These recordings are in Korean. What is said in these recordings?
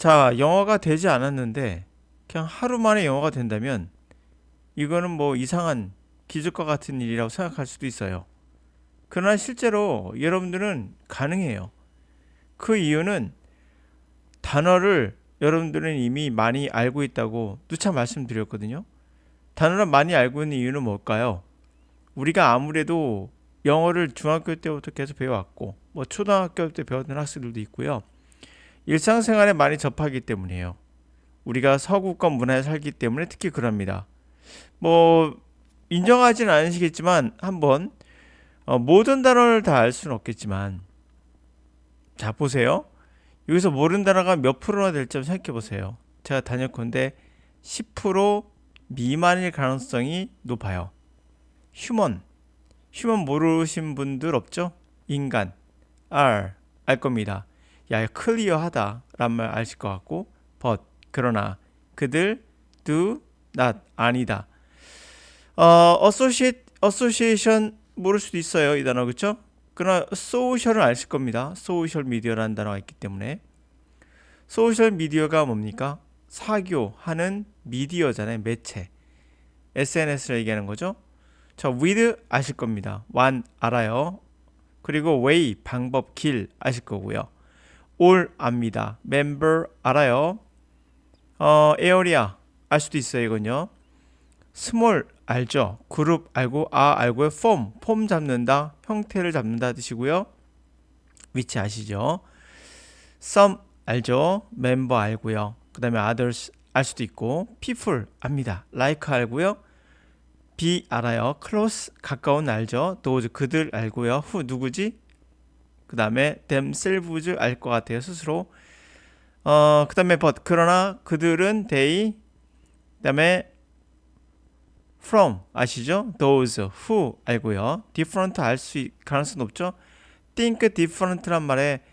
자, 영어가 되지 않았는데 그냥 하루 만에 영어가 된다면 이거는 뭐 이상한 기적과 같은 일이라고 생각할 수도 있어요. 그러나 실제로 여러분들은 가능해요. 그 이유는 단어를 여러분들은 이미 많이 알고 있다고 누차 말씀드렸거든요. 단어를 많이 알고 있는 이유는 뭘까요? 우리가 아무래도 영어를 중학교 때부터 계속 배워왔고 뭐 초등학교 때 배웠던 학생들도 있고요. 일상생활에 많이 접하기 때문이에요. 우리가 서구권 문화에 살기 때문에 특히 그럽니다. 뭐 인정하지는 않으시겠지만 한번 모든 단어를 다 알 수는 없겠지만 자 보세요. 여기서 모르는 단어가 몇 프로나 될지 한번 생각해 보세요. 제가 단연컨대 10% 미만일 가능성이 높아요. 휴먼 모르신 분들 없죠? 인간 알 겁니다. 야 클리어하다 라는 말 아실 것 같고 but 그러나 그들 do not 아니다. association 모를 수도 있어요. 이 단어 그렇죠? 그러나 소셜은 아실 겁니다. 소셜 미디어라는 단어가 있기 때문에 소셜 미디어가 뭡니까? 사교하는 미디어잖아요. 매체. SNS를 얘기하는 거죠. 자, with 아실 겁니다. one 알아요. 그리고 way 방법 길 아실 거고요. all 압니다. member 알아요. area 알 수도 있어요. 이건요. small 알죠. 그룹 알고 알고요. 폼 잡는다. 형태를 잡는다 뜻이고요. 위치 아시죠? some 알죠. member 알고요. 그 다음에 others 알 수도 있고 people 압니다. like 알고요. be 알아요. close 가까운 알죠. those 그들 알고요. who 누구지? 그 다음에 themselves 알 것 같아요. 스스로. 그 다음에 but 그러나 그들은 they 그 다음에 from 아시죠? those who 알고요. different 알 수 가능성 높죠? think different란 말에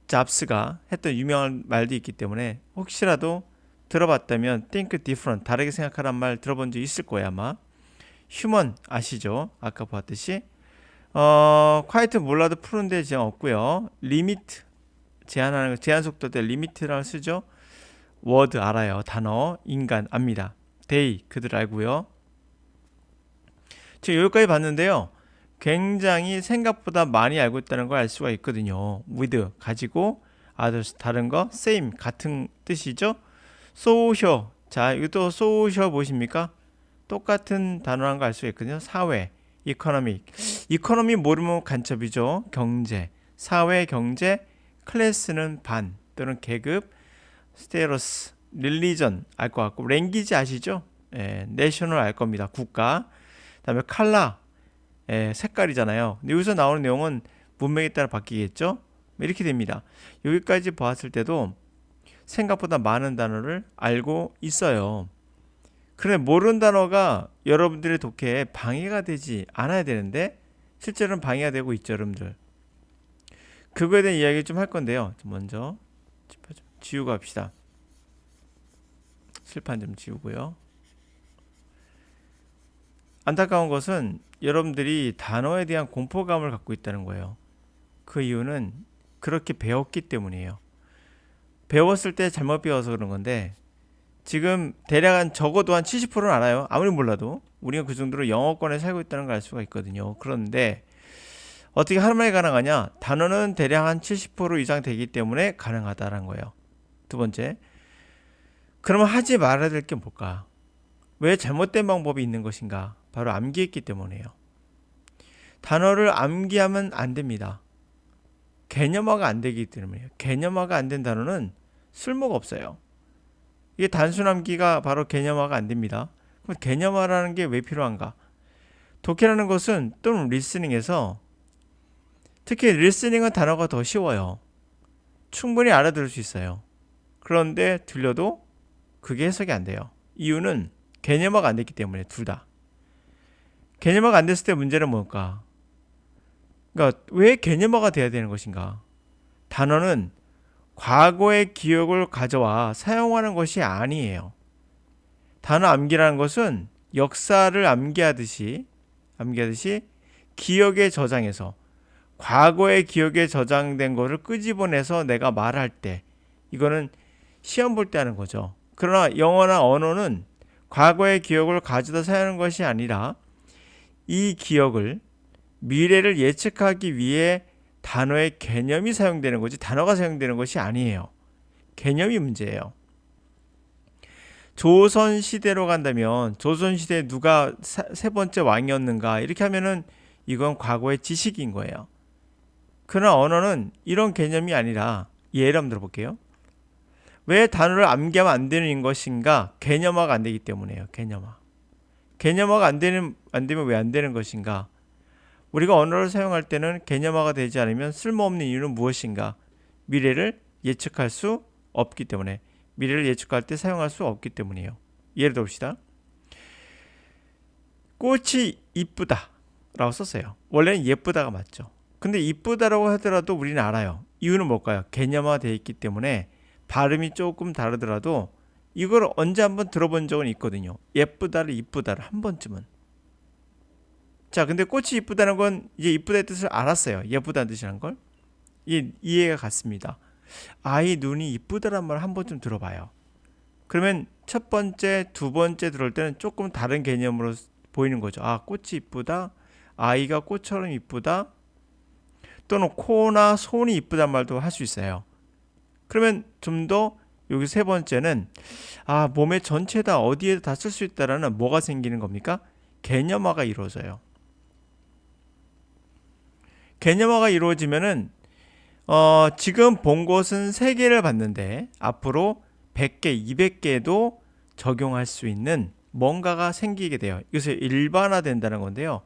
잡스가 했던 유명한 말도 있기 때문에 혹시라도 들어봤다면 think different 다르게 생각하란 말 들어본 적 있을 거예요 아마. human 아시죠? 아까 보았듯이 quiet 몰라도 푸른데 제한 없고요. limit 제한하는 제한 속도 때 limit라고 쓰죠. word 알아요. 단어 인간 압니다. they 그들 알고요. 지금 여기까지 봤는데요. 굉장히 생각보다 많이 알고 있다는 걸 알 수가 있거든요. with 가지고 others 다른 거 same 같은 뜻이죠. social 자 이것도 social 보십니까? 똑같은 단어란 거 알 수가 있거든요. 사회 economy 모르면 간첩이죠. 경제 사회 경제 클래스는 반 또는 계급 스테러스 릴리전 알 것 같고 랭귀지 아시죠? 내셔널 알 겁니다. 국가 그다음에 칼라 색깔이잖아요. 근데 여기서 나오는 내용은 문맥에 따라 바뀌겠죠? 이렇게 됩니다. 여기까지 보았을 때도 생각보다 많은 단어를 알고 있어요. 그런데 모르는 단어가 여러분들의 독해에 방해가 되지 않아야 되는데 실제로는 방해가 되고 있죠, 여러분들. 그거에 대한 이야기 좀 할 건데요. 먼저 지우고 합시다. 실판 좀 지우고요. 안타까운 것은 여러분들이 단어에 대한 공포감을 갖고 있다는 거예요. 그 이유는 그렇게 배웠기 때문이에요. 배웠을 때 잘못 배워서 그런 건데 지금 대략 한 적어도 한 70%는 알아요. 아무리 몰라도 우리가 그 정도로 영어권에 살고 있다는 걸 알 수가 있거든요. 그런데 어떻게 하루 만에 가능하냐? 단어는 대략 한 70% 이상 되기 때문에 가능하다는 거예요. 두 번째, 그러면 하지 말아야 될 게 뭘까? 왜 잘못된 방법이 있는 것인가? 바로 암기했기 때문이에요. 단어를 암기하면 안 됩니다. 개념화가 안 되기 때문이에요. 개념화가 안 된 단어는 쓸모가 없어요. 이게 단순 암기가 바로 개념화가 안 됩니다. 그럼 개념화라는 게 왜 필요한가? 독해라는 것은 또는 리스닝에서 특히 리스닝은 단어가 더 쉬워요. 충분히 알아들을 수 있어요. 그런데 들려도 그게 해석이 안 돼요. 이유는 개념화가 안 됐기 때문에 둘 다. 개념화가 안 됐을 때 문제는 뭘까? 그러니까 왜 개념화가 돼야 되는 것인가? 단어는 과거의 기억을 가져와 사용하는 것이 아니에요. 단어 암기라는 것은 역사를 암기하듯이 기억에 저장해서 과거의 기억에 저장된 것을 끄집어내서 내가 말할 때 이거는 시험 볼 때 하는 거죠. 그러나 영어나 언어는 과거의 기억을 가져다 사용하는 것이 아니라 이 기억을 미래를 예측하기 위해 단어의 개념이 사용되는 거지 단어가 사용되는 것이 아니에요. 개념이 문제예요. 조선시대로 간다면 조선시대에 누가 세 번째 왕이었는가 이렇게 하면은 이건 과거의 지식인 거예요. 그러나 언어는 이런 개념이 아니라 예를 한번 들어볼게요. 왜 단어를 암기하면 안 되는 것인가? 개념화가 안 되기 때문이에요. 개념화가 안 되면 왜 안 되는 것인가? 우리가 언어를 사용할 때는 개념화가 되지 않으면 쓸모없는 이유는 무엇인가? 미래를 예측할 수 없기 때문에 미래를 예측할 때 사용할 수 없기 때문이에요. 예를 들어봅시다. 꽃이 이쁘다 라고 썼어요. 원래는 예쁘다가 맞죠. 근데 이쁘다라고 하더라도 우리는 알아요. 이유는 뭘까요? 개념화되어 있기 때문에 발음이 조금 다르더라도 이걸 언제 한번 들어본 적은 있거든요. 예쁘다를 이쁘다를 한 번쯤은. 자, 근데 꽃이 이쁘다는 건 이제 이쁘다의 뜻을 알았어요. 예쁘다는 뜻이란 걸. 이해가 갔습니다. 아이 눈이 이쁘다란 말 한 번쯤 들어봐요. 그러면 첫 번째, 두 번째 들을 때는 조금 다른 개념으로 보이는 거죠. 아, 꽃이 이쁘다. 아이가 꽃처럼 이쁘다. 또는 코나 손이 이쁘단 말도 할 수 있어요. 그러면 좀 더 여기 세 번째는 아, 몸의 전체다 어디에도 다 쓸 수 있다라는 뭐가 생기는 겁니까? 개념화가 이루어져요. 개념화가 이루어지면은 지금 본 것은 3개를 봤는데 앞으로 100개, 200개도 적용할 수 있는 뭔가가 생기게 돼요. 이것이 일반화된다는 건데요.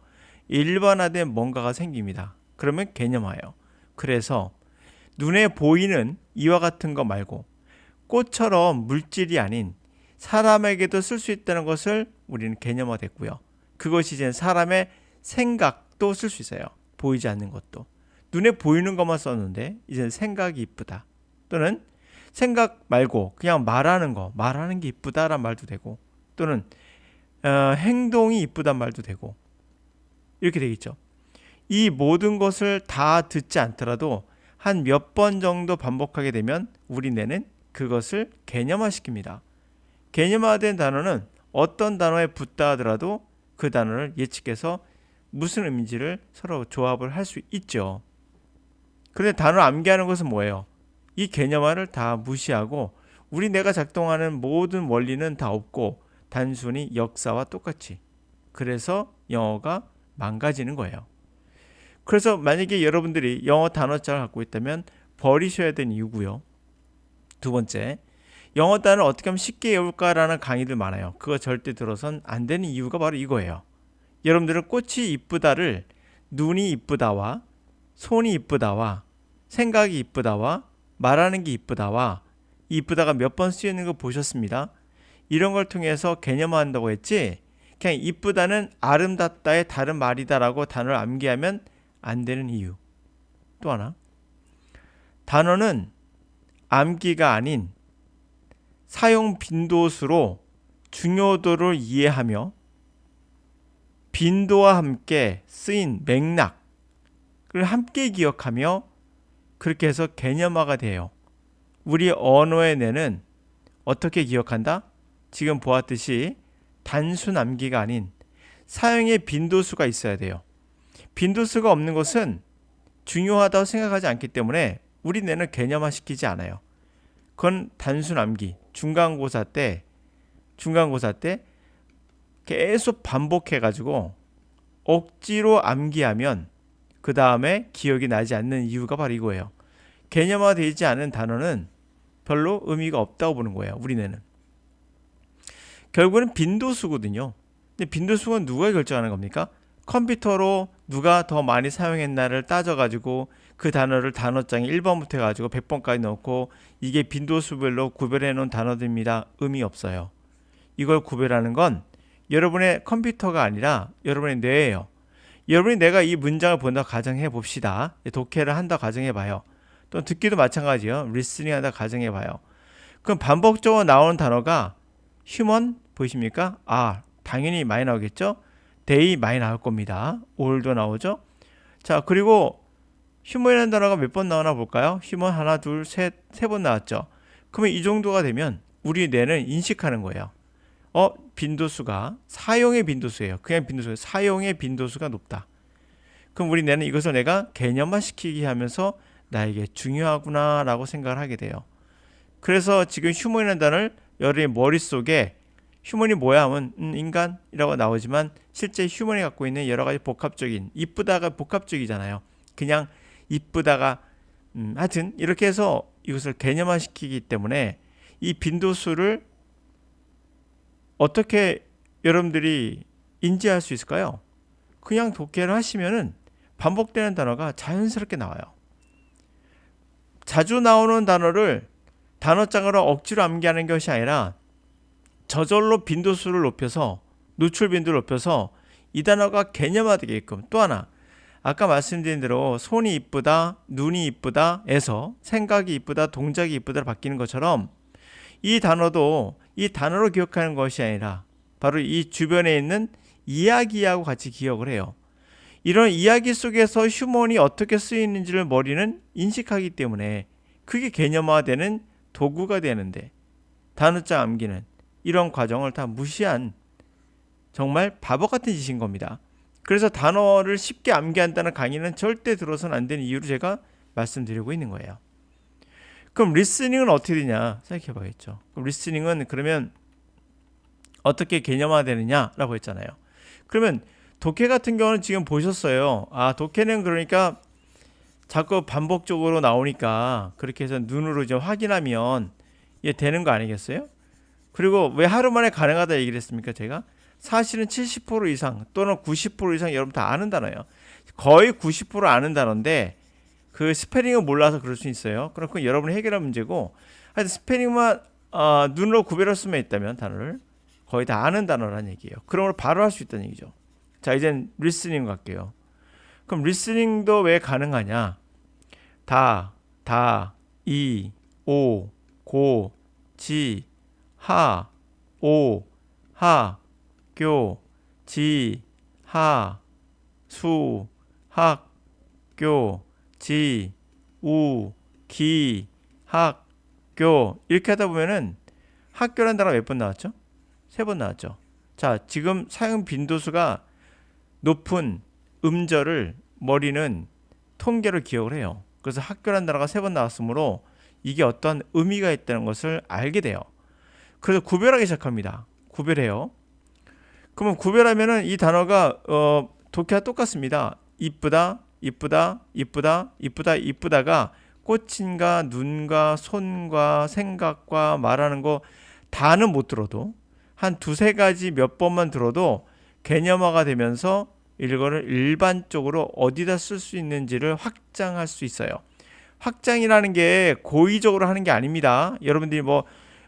일반화된 뭔가가 생깁니다. 그러면 개념화예요. 그래서 눈에 보이는 이와 같은 거 말고 꽃처럼 물질이 아닌 사람에게도 쓸 수 있다는 것을 우리는 개념화됐고요. 그것이 이제 사람의 생각도 쓸 수 있어요. 보이지 않는 것도. 눈에 보이는 것만 썼는데 이제 생각이 이쁘다. 또는 생각 말고 그냥 말하는 게 이쁘다란 말도 되고 또는 행동이 이쁘단 말도 되고 이렇게 되겠죠. 이 모든 것을 다 듣지 않더라도 한 몇 번 정도 반복하게 되면 우리 뇌는 그것을 개념화시킵니다. 개념화된 단어는 어떤 단어에 붙다 하더라도 그 단어를 예측해서 무슨 의미인지를 서로 조합을 할 수 있죠. 그런데 단어를 암기하는 것은 뭐예요? 이 개념화를 다 무시하고 우리 뇌가 작동하는 모든 원리는 다 없고 단순히 역사와 똑같이. 그래서 영어가 망가지는 거예요. 그래서 만약에 여러분들이 영어 단어장을 갖고 있다면 버리셔야 되는 이유고요. 두 번째, 영어 단어를 어떻게 하면 쉽게 외울까라는 강의들 많아요. 그거 절대 들어선 안 되는 이유가 바로 이거예요. 여러분들은 꽃이 이쁘다를 눈이 이쁘다와 손이 이쁘다와 생각이 이쁘다와 말하는 게 이쁘다와 이쁘다가 몇 번 쓰이는 거 보셨습니다. 이런 걸 통해서 개념화한다고 했지 그냥 이쁘다는 아름답다의 다른 말이다라고 단어를 암기하면 안 되는 이유. 또 하나, 단어는 암기가 아닌 사용 빈도수로 중요도를 이해하며 빈도와 함께 쓰인 맥락을 함께 기억하며 그렇게 해서 개념화가 돼요. 우리 언어의 뇌는 어떻게 기억한다? 지금 보았듯이 단순 암기가 아닌 사용의 빈도수가 있어야 돼요. 빈도수가 없는 것은 중요하다고 생각하지 않기 때문에 우리 뇌는 개념화시키지 않아요. 그건 단순 암기. 중간고사 때 계속 반복해가지고 억지로 암기하면 그 다음에 기억이 나지 않는 이유가 바로 이거예요. 개념화되지 않은 단어는 별로 의미가 없다고 보는 거예요. 우리 뇌는. 결국은 빈도수거든요. 근데 빈도수는 누가 결정하는 겁니까? 컴퓨터로 누가 더 많이 사용했나를 따져가지고 그 단어를 단어장에 1번부터 해가지고 100번까지 넣고 이게 빈도수별로 구별해 놓은 단어들입니다. 의미 없어요. 이걸 구별하는 건 여러분의 컴퓨터가 아니라 여러분의 뇌예요. 여러분이 내가 이 문장을 본다 가정해 봅시다. 독해를 한다 가정해 봐요. 또 듣기도 마찬가지예요. 리스닝 한다 가정해 봐요. 그럼 반복적으로 나오는 단어가 휴먼 보이십니까? 아, 당연히 많이 나오겠죠? 데이 많이 나올 겁니다. 올도 나오죠? 자, 그리고 휴먼이라는 단어가 몇 번 나오나 볼까요? 휴먼 하나, 둘, 셋, 3번 나왔죠? 그러면 이 정도가 되면 우리 뇌는 인식하는 거예요. 빈도수가 사용의 빈도수예요. 그냥 빈도수예요. 사용의 빈도수가 높다. 그럼 우리 뇌는 이것을 내가 개념화시키게 하면서 나에게 중요하구나 라고 생각을 하게 돼요. 그래서 지금 휴먼이라는 단어를 여러분의 머릿속에 휴먼이 뭐야 하면 인간이라고 나오지만 실제 휴먼이 갖고 있는 여러 가지 복합적인, 이쁘다가 복합적이잖아요. 그냥 이쁘다가 하여튼 이렇게 해서 이것을 개념화시키기 때문에 이 빈도수를 어떻게 여러분들이 인지할 수 있을까요? 그냥 독해를 하시면은 반복되는 단어가 자연스럽게 나와요. 자주 나오는 단어를 단어장으로 억지로 암기하는 것이 아니라 저절로 빈도수를 높여서 노출 빈도를 높여서 이 단어가 개념화되게끔. 또 하나, 아까 말씀드린 대로 손이 이쁘다, 눈이 이쁘다 에서 생각이 이쁘다, 동작이 이쁘다로 바뀌는 것처럼 이 단어도 이 단어로 기억하는 것이 아니라 바로 이 주변에 있는 이야기하고 같이 기억을 해요. 이런 이야기 속에서 휴먼이 어떻게 쓰이는지를 머리는 인식하기 때문에 그게 개념화되는 도구가 되는데, 단어장 암기는 이런 과정을 다 무시한 정말 바보 같은 짓인 겁니다. 그래서 단어를 쉽게 암기한다는 강의는 절대 들어서는 안 되는 이유를 제가 말씀드리고 있는 거예요. 그럼 리스닝은 어떻게 되냐 생각해 봐야겠죠. 그럼 리스닝은 그러면 어떻게 개념화되느냐라고 했잖아요. 그러면 독해 같은 경우는 지금 보셨어요. 독해는 그러니까 자꾸 반복적으로 나오니까 그렇게 해서 눈으로 이제 확인하면 이게 되는 거 아니겠어요? 그리고 왜 하루 만에 가능하다 얘기를 했습니까? 제가 사실은 70% 이상 또는 90% 이상 여러분 다 아는 단어예요. 거의 90% 아는 단어인데 그 스페링을 몰라서 그럴 수 있어요. 그럼 그건 여러분이 해결할 문제고, 하여튼 스페링만 눈으로 구별할 수만 있다면 단어를 거의 다 아는 단어라는 얘기예요. 그러므로 바로 할 수 있다는 얘기죠. 자, 이젠 리스닝 갈게요. 그럼 리스닝도 왜 가능하냐? 이, 오, 고, 지, 하, 오, 하, 교, 지, 하, 수, 학, 교, 지, 우, 기, 학, 교. 이렇게 하다 보면은 학교라는 단어가 몇 번 나왔죠? 3번 나왔죠. 자, 지금 사용 빈도수가 높은 음절을 머리는 통계로 기억을 해요. 그래서 학교라는 단어가 3번 나왔으므로 이게 어떤 의미가 있다는 것을 알게 돼요. 그래서 구별하기 시작합니다. 구별해요. 그러면 구별하면은 이 단어가 독해와 똑같습니다. 이쁘다, 이쁘다, 이쁘다, 이쁘다, 이쁘다가 꽃인가 눈과 손과 생각과 말하는 거 다는 못 들어도 한 두세 가지 몇 번만 들어도 개념화가 되면서 이거를 일반적으로 어디다 쓸 수 있는지를 확장할 수 있어요. 확장이라는 게 고의적으로 하는 게 아닙니다. 여러분들이 뭐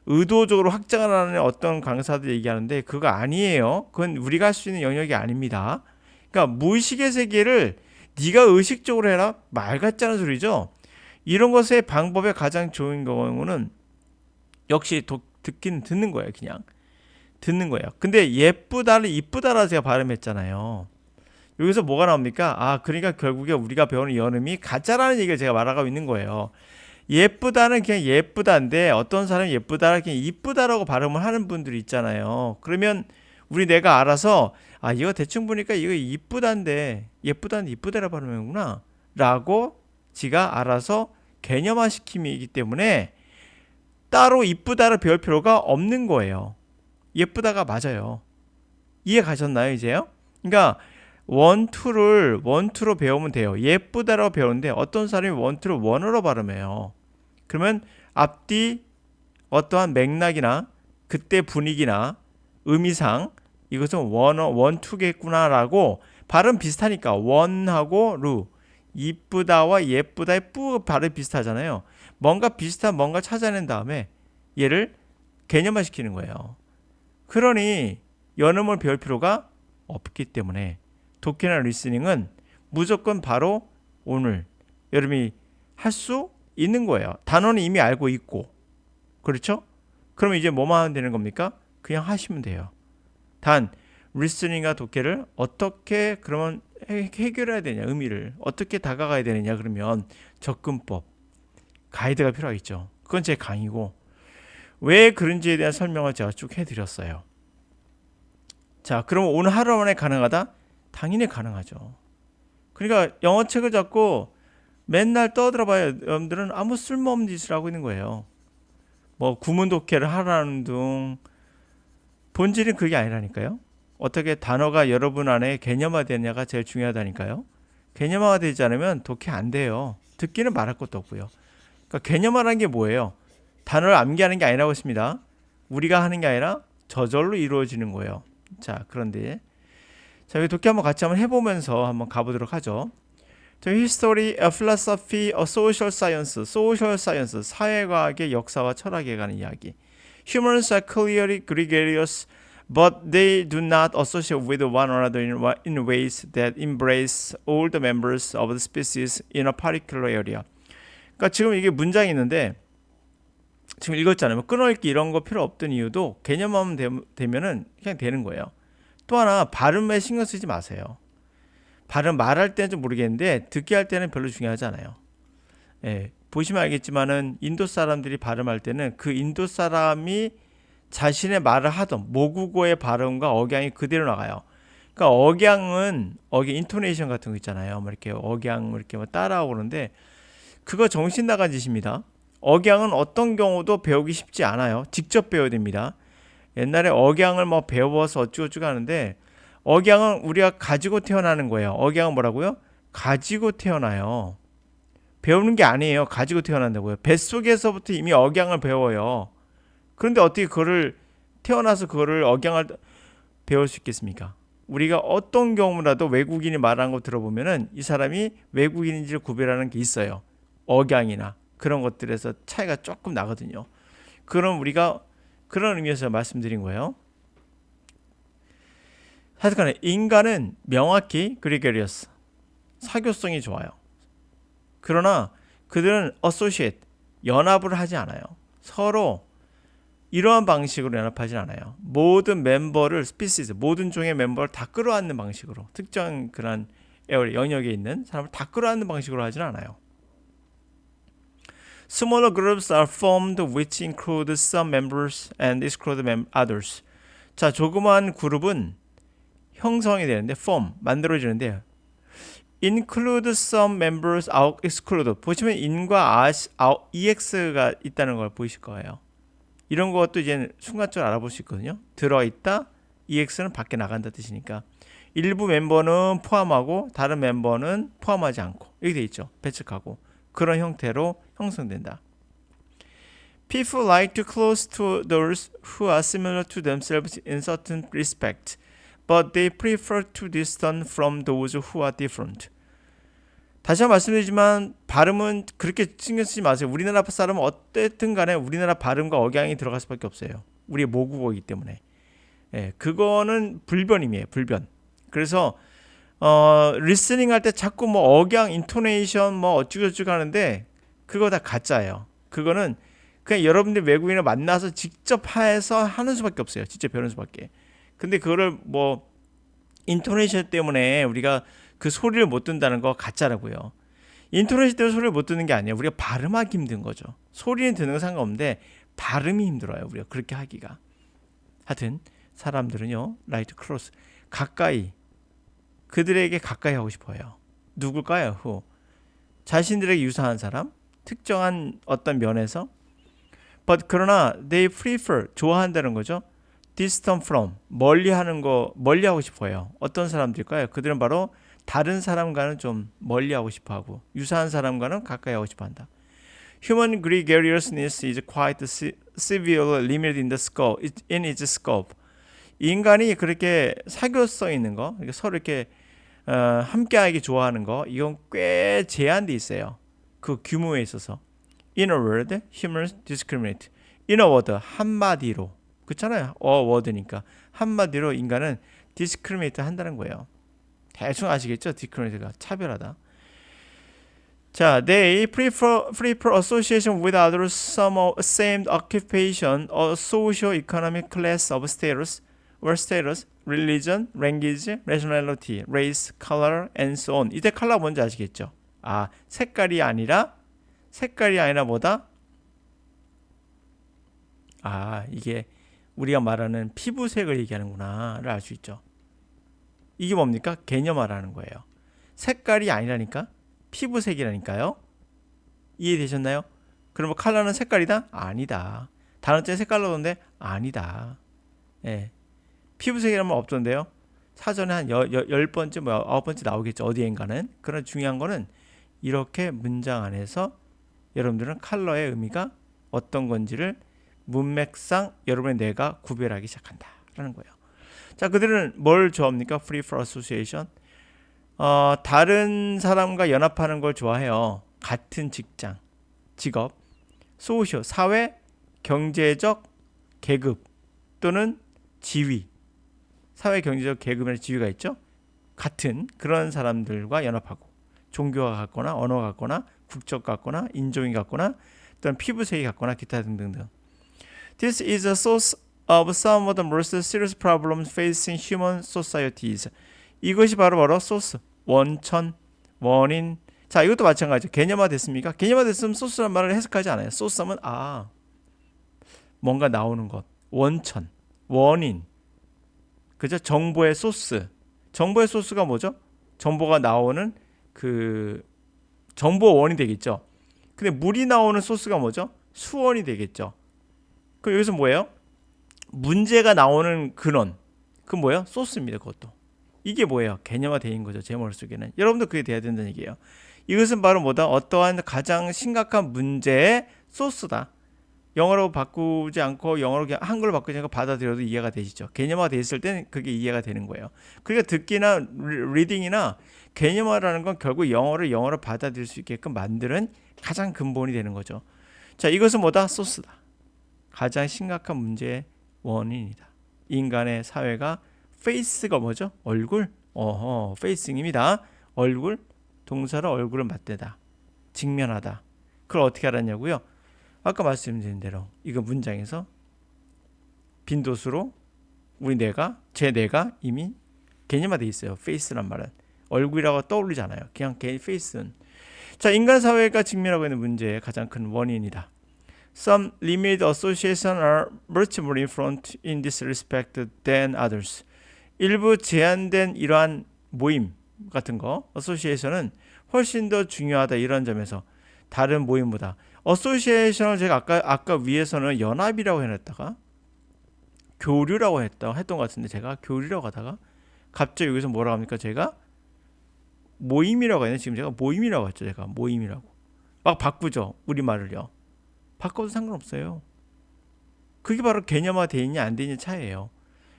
의도적으로 확장을 하는 어떤 강사들 얘기하는데 그거 아니에요. 그건 우리가 할 수 있는 영역이 아닙니다. 그러니까 무의식의 세계를 네가 의식적으로 해라? 말 같지 않은 소리죠. 이런 것의 방법의 가장 좋은 경우는 역시 듣는 거예요. 그냥 듣는 거예요. 근데 예쁘다를 이쁘다라 제가 발음했잖아요. 여기서 뭐가 나옵니까? 그러니까 결국에 우리가 배우는 연음이 가짜라는 얘기를 제가 말하고 있는 거예요. 예쁘다는 그냥 예쁘다인데 어떤 사람이 예쁘다를 그냥 이쁘다라고 발음을 하는 분들이 있잖아요. 그러면 우리 내가 알아서 이거 대충 보니까 이거 이쁘다인데 예쁘다는 이쁘다라 발음하는구나 라고 지가 알아서 개념화시킴이기 때문에 따로 이쁘다를 배울 필요가 없는 거예요. 예쁘다가 맞아요. 이해 가셨나요 이제요? 그러니까 원투로 배우면 돼요. 예쁘다라고 배우는데 어떤 사람이 원투를 원어로 발음해요. 그러면 앞뒤 어떠한 맥락이나 그때 분위기나 의미상 이것은 원투겠구나라고 발음 비슷하니까 원하고 루, 이쁘다와 예쁘다의 뿌 발음 비슷하잖아요. 뭔가 비슷한 뭔가 찾아낸 다음에 얘를 개념화시키는 거예요. 그러니 연음을 배울 필요가 없기 때문에 독해나 리스닝은 무조건 바로 오늘 여러분이 할 수 있는 거예요. 단어는 이미 알고 있고, 그렇죠? 그럼 이제 뭐만 하면 되는 겁니까? 그냥 하시면 돼요. 단 리스닝과 독해를 어떻게 그러면 해결해야 되냐, 의미를 어떻게 다가가야 되느냐, 그러면 접근법 가이드가 필요하겠죠. 그건 제 강의고, 왜 그런지에 대한 설명을 제가 쭉 해드렸어요. 자, 그럼 오늘 하루 만에 가능하다? 당연히 가능하죠. 그러니까 영어책을 잡고 맨날 떠들어봐요. 여러분들은 아무 쓸모없는 짓을 하고 있는 거예요. 뭐 구문 독해를 하라는 둥 본질은 그게 아니라니까요. 어떻게 단어가 여러분 안에 개념화되느냐가 제일 중요하다니까요. 개념화되지 않으면 독해 안 돼요. 듣기는 말할 것도 없고요. 그러니까 개념화라는 게 뭐예요? 단어를 암기하는 게 아니라고 했습니다. 우리가 하는 게 아니라 저절로 이루어지는 거예요. 자, 그런데 자, 여기 독해 한번 같이 한번 해보면서 한번 가보도록 하죠. History, Philosophy, Social Science, Social Science, 사회과학의 역사와 철학에 관한 이야기. Humans are clearly gregarious, but they do not associate with one another in ways that embrace all the members of the species in a particular area. 그러니까 지금 이게 문장이 있는데 지금 읽었잖아요. 끊어읽기 이런 거 필요 없던 이유도 개념화만 되면은 그냥 되는 거예요. 또 하나 발음에 신경 쓰지 마세요. 발음 말할 때는 좀 모르겠는데 듣기 할 때는 별로 중요하지 않아요. 예, 보시면 알겠지만은 인도 사람들이 발음할 때는 그 인도 사람이 자신의 말을 하던 모국어의 발음과 억양이 그대로 나가요. 그러니까 억양 인토네이션 같은 거 있잖아요. 뭐 이렇게 억양 이렇게 뭐 따라하고 그러는데 그거 정신 나간 짓입니다. 억양은 어떤 경우도 배우기 쉽지 않아요. 직접 배워야 됩니다. 옛날에 억양을 뭐 배워서 어쩌고저쩌고 하는데 억양은 우리가 가지고 태어나는 거예요. 억양은 뭐라고요? 가지고 태어나요. 배우는 게 아니에요. 가지고 태어난다고요. 뱃속에서부터 이미 억양을 배워요. 그런데 어떻게 그거를 태어나서 그거를 억양을 배울 수 있겠습니까? 우리가 어떤 경우라도 외국인이 말하는 거 들어보면은 이 사람이 외국인인지를 구별하는 게 있어요. 억양이나 그런 것들에서 차이가 조금 나거든요. 그럼 우리가 그런 의미에서 말씀드린 거예요. 하여튼간에 인간은 명확히 그리게리어스 사교성이 좋아요. 그러나 그들은 associate 연합을 하지 않아요. 서로 이러한 방식으로 연합하지 않아요. 모든 멤버를 species 모든 종의 멤버를 다 끌어안는 방식으로 특정 그런 영역에 있는 사람을 다 끌어안는 방식으로 하지는 않아요. Smaller groups are formed which include some members and exclude others. 자, 조그마한 그룹은 형성이 되는데 form 만들어지는데 include some members, exclude 보시면 in과 ex가 있다는 걸 보이실 거예요. 이런 것도 이제 순간적으로 알아볼 수 있거든요. 들어있다, ex는 밖에 나간다 뜻이니까 일부 멤버는 포함하고 다른 멤버는 포함하지 않고 이렇게 돼 있죠. 배척하고 그런 형태로 형성된다. People like to close to those who are similar to themselves in certain respect, but they prefer to distance from those who are different. 다시 한번 말씀드리지만 발음은 그렇게 신경 쓰지 마세요. 우리나라 사람은 어쨌든 간에 우리나라 발음과 억양이 들어갈 수밖에 없어요. 우리의 모국어이기 때문에. 예, 그거는 불변임이에요. 불변. 그래서 리스닝 할 때 자꾸 뭐 억양, 인토네이션 뭐 어쩌고저쩌고 하는데 그거 다 가짜예요. 그거는 그냥 여러분들 외국인을 만나서 직접 해서 하는 수밖에 없어요. 직접 배우는 수밖에. 근데 그거를 뭐 인토네이션 때문에 우리가 그 소리를 못 듣는다는 거 가짜라고요. 인토네이션 때문에 소리를 못 듣는 게 아니에요. 우리가 발음하기 힘든 거죠. 소리는 듣는 건 상관없는데 발음이 힘들어요. 우리가 그렇게 하기가. 하여튼 사람들은요. 라이트 크로스 가까이 그들에게 가까이 하고 싶어요. 누굴까요? who? 자신들에게 유사한 사람 특정한 어떤 면에서 but 그러나 they prefer 좋아한다는 거죠. distant from 멀리 하는 거 멀리 하고 싶어요. 어떤 사람들일까요? 그들은 바로 다른 사람과는 좀 멀리 하고 싶어 하고 유사한 사람과는 가까이 하고 싶어 한다. Human gregariousness is quite severely limited in its scope. 인간이 그렇게 사교성 있는 거, 서로 이렇게 함께하기 좋아하는 거, 이건 꽤 제한돼 있어요. 그 규모에 있어서. In a word, humans discriminate. In a word, 한마디로. 그렇잖아요. word니까. 한마디로 인간은 discriminate 한다는 거예요. 대충 아시겠죠? discriminate가 차별하다. 자, they prefer association with others, some same occupation, or socio-economic class of status, or status, religion, language, nationality, race, color, and so on. 이때 컬러 뭔지 아시겠죠? 아, 색깔이 아니라 뭐다? 아, 이게 우리가 말하는 피부색을 얘기하는구나를 알 수 있죠. 이게 뭡니까? 개념화라는 거예요. 색깔이 아니라니까? 피부색이라니까요. 이해되셨나요? 그러면 컬러는 색깔이다? 아니다. 단어째 색깔로 오는데 아니다. 예. 피부색이라면 없던데요. 사전에 한 10번째, 뭐 9번째 나오겠죠. 어디엔가는. 그런 중요한 거는 이렇게 문장 안에서 여러분들은 컬러의 의미가 어떤 건지를 문맥상 여러분의 뇌가 구별하기 시작한다라는 거예요. 자, 그들은 뭘 좋아합니까? Free for association. 다른 사람과 연합하는 걸 좋아해요. 같은 직장, 직업, 소시오, 사회, 경제적 계급 또는 지위. 사회, 경제적 계급이나 지위가 있죠. 같은 그런 사람들과 연합하고 종교가 같거나 언어가 같거나 국적 같거나 인종이 같거나 또는 피부색이 같거나 기타 등등등. This is a source of some of the most serious problems facing human societies. 이것이 바로 소스, 원천, 원인. 자, 이것도 마찬가지죠. 개념화 됐습니까? 개념화 됐으면 소스란 말을 해석하지 않아요. 소스하면 뭔가 나오는 것, 원천, 원인. 그죠? 정보의 소스. 정보의 소스가 뭐죠? 정보가 나오는 그 정보 원이 되겠죠. 근데 물이 나오는 소스가 뭐죠? 수원이 되겠죠. 그럼 여기서 뭐예요? 문제가 나오는 근원. 그 뭐예요? 소스입니다. 그것도. 이게 뭐예요? 개념화되는 거죠. 제 머릿속에는. 여러분도 그게 돼야 된다는 얘기예요. 이것은 바로 뭐다? 어떠한 가장 심각한 문제의 소스다. 영어로 바꾸지 않고 영어로 그냥 한글로 바꾸지 않고 받아들여도 이해가 되시죠. 개념화돼 있을 때는 그게 이해가 되는 거예요. 그러니까 듣기나 리딩이나 개념화라는 건 결국 영어로 받아들일 수 있게끔 만드는 가장 근본이 되는 거죠. 자, 이것은 뭐다? 소스다. 가장 심각한 문제의 원인이다. 인간의 사회가 페이스가 뭐죠? 얼굴? 페이싱입니다. 얼굴, 동사로 얼굴을 맞대다. 직면하다. 그걸 어떻게 알았냐고요? 아까 말씀드린 대로 이거 문장에서 빈도수로 제 뇌가 이미 개념화돼 있어요. 페이스란 말은 얼굴이라고 떠오르지 않아요. 그냥 페이스는. 자, 인간 사회가 직면하고 있는 문제의 가장 큰 원인이다. Some limited associations are much more influential in this respect than others. 일부 제한된 이러한 모임 같은 거, association은 훨씬 더 중요하다. 이런 점에서 다른 모임보다. association을 제가 아까 위에서는 연합이라고 해놨다가 교류라고 했던 것 같은데 제가 교류라고 하다가 갑자기 여기서 뭐라고 합니까? 제가 모임이라고 했네. 지금 제가 모임이라고 했죠. 제가 모임이라고 막 바꾸죠. 우리말을요. 바꿔도 상관없어요. 그게 바로 개념화 돼 있냐 안 되냐 차이예요.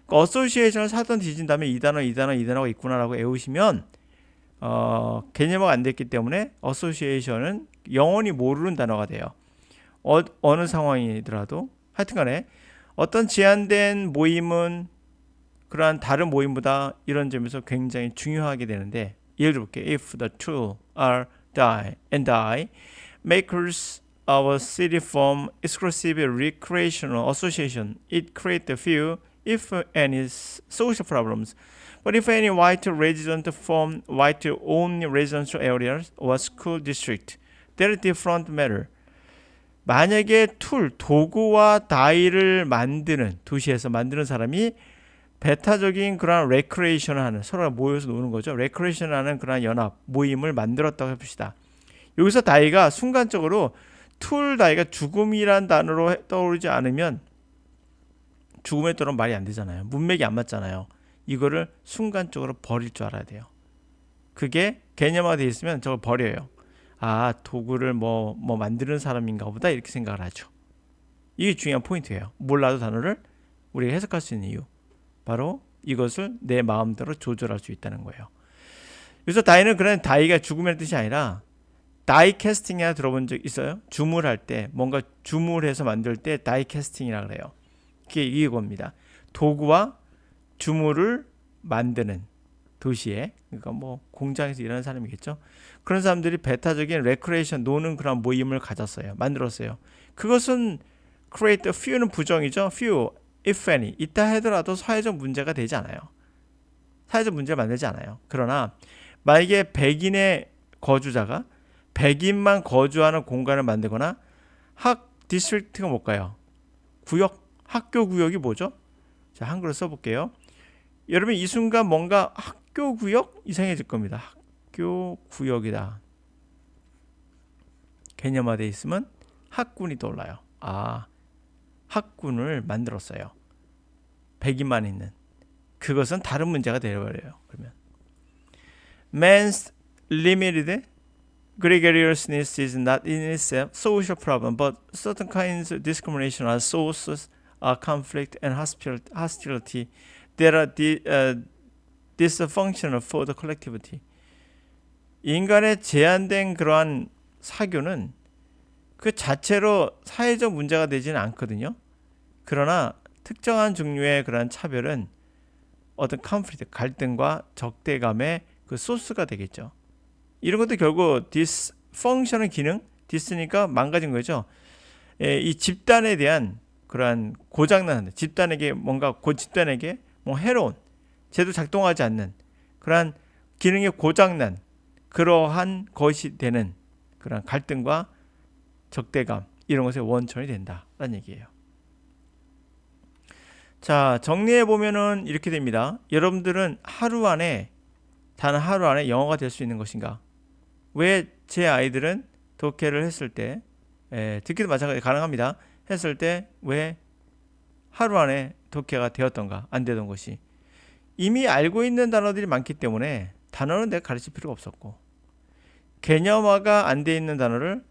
그러니까 어소시에이션을 사전 뒤진 다음에 이 단어가 있구나라고 외우시면 개념화가 안 됐기 때문에 어소시에이션은 영원히 모르는 단어가 돼요. 어느 상황이더라도 하여튼간에 어떤 제한된 모임은 그러한 다른 모임보다 이런 점에서 굉장히 중요하게 되는데 예를 들어볼게요. If the two are die, makers of a city form exclusive recreational association, it creates a few, if any, social problems. But if any white resident form white-only residential areas or school district, they're different matter. 만약에 도구와 다이를 만드는 도시에서 만드는 사람이 배타적인 그런 레크레이션을 하는 서로 모여서 노는 거죠. 레크레이션을 하는 그런 연합 모임을 만들었다고 해봅시다. 여기서 다이가 순간적으로 다이가 죽음이란 단어로 떠오르지 않으면 죽음에 따른 말이 안 되잖아요. 문맥이 안 맞잖아요. 이거를 순간적으로 버릴 줄 알아야 돼요. 그게 개념화되어 있으면 저걸 버려요. 도구를 뭐 만드는 사람인가 보다 이렇게 생각을 하죠. 이게 중요한 포인트예요. 몰라도 단어를 우리가 해석할 수 있는 이유. 바로 이것을 내 마음대로 조절할 수 있다는 거예요. 그래서 다이는 그런 다이가 죽음의 뜻이 아니라 다이 캐스팅이나 들어본 적 있어요? 주물할 때 뭔가 주물해서 만들 때 다이 캐스팅이라고 그래요. 그게 이겁니다. 도구와 주물을 만드는 도시에 그러니까 뭐 공장에서 일하는 사람이겠죠. 그런 사람들이 배타적인 레크레이션 노는 그런 모임을 가졌어요. 만들었어요. 그것은 create a few는 부정이죠. few, if any 있다 하더라도 사회적 문제가 되지 않아요. 사회적 문제를 만들지 않아요. 그러나 만약에 백인의 거주자가 백인만 거주하는 공간을 만들거나 학 디스트릭트가 뭘까요? 구역, 학교 구역이 뭐죠? 자, 한글로 써볼게요. 여러분 이 순간 뭔가 학교 구역 이상해질 겁니다. 학교 구역이다. 개념화되어 있으면 학군이 떠올라요. 아, 학군을 만들었어요. 100인만 있는. 그것은 다른 문제가 되어버려요. 그러면 man's limited gregariousness is not in itself social problem, but certain kinds of discrimination are sources of conflict and hostility that are dysfunctional for the collectivity. 인간의 제한된 그러한 사교는 그 자체로 사회적 문제가 되지는 않거든요. 그러나 특정한 종류의 그러한 차별은 어떤 컨플릭트, 갈등과 적대감의 그 소스가 되겠죠. 이런 것도 결국 디스펑션의 기능, 디스니까 망가진 거죠. 이 집단에 대한 그러한 고장난, 집단에게 뭔가 집단에게 뭐 해로운, 제대로 작동하지 않는 그러한 기능이 고장난 그러한 것이 되는 그러한 갈등과 적대감, 이런 것의 원천이 된다라는 얘기예요. 자, 정리해 보면은 이렇게 됩니다. 여러분들은 단 하루 안에 영어가 될 수 있는 것인가? 왜 제 아이들은 독해를 했을 때, 듣기도 마찬가지 가능합니다. 했을 때 왜 하루 안에 독해가 되었던가? 안 되던 것이 이미 알고 있는 단어들이 많기 때문에 단어는 내가 가르칠 필요가 없었고, 개념화가 안 돼 있는 단어를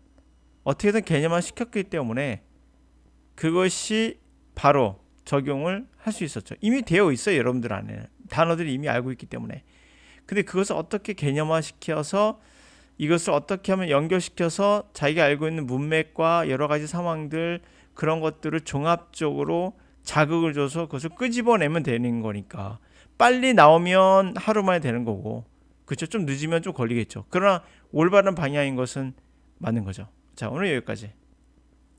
어떻게든 개념화 시켰기 때문에 그것이 바로 적용을 할 수 있었죠. 이미 되어 있어요. 여러분들 안에 단어들이 이미 알고 있기 때문에. 근데 그것을 어떻게 개념화 시켜서 이것을 어떻게 하면 연결시켜서 자기가 알고 있는 문맥과 여러 가지 상황들, 그런 것들을 종합적으로 자극을 줘서 그것을 끄집어내면 되는 거니까, 빨리 나오면 하루 만에 되는 거고, 그렇죠? 좀 늦으면 좀 걸리겠죠. 그러나 올바른 방향인 것은 맞는 거죠. 자, 오늘 여기까지.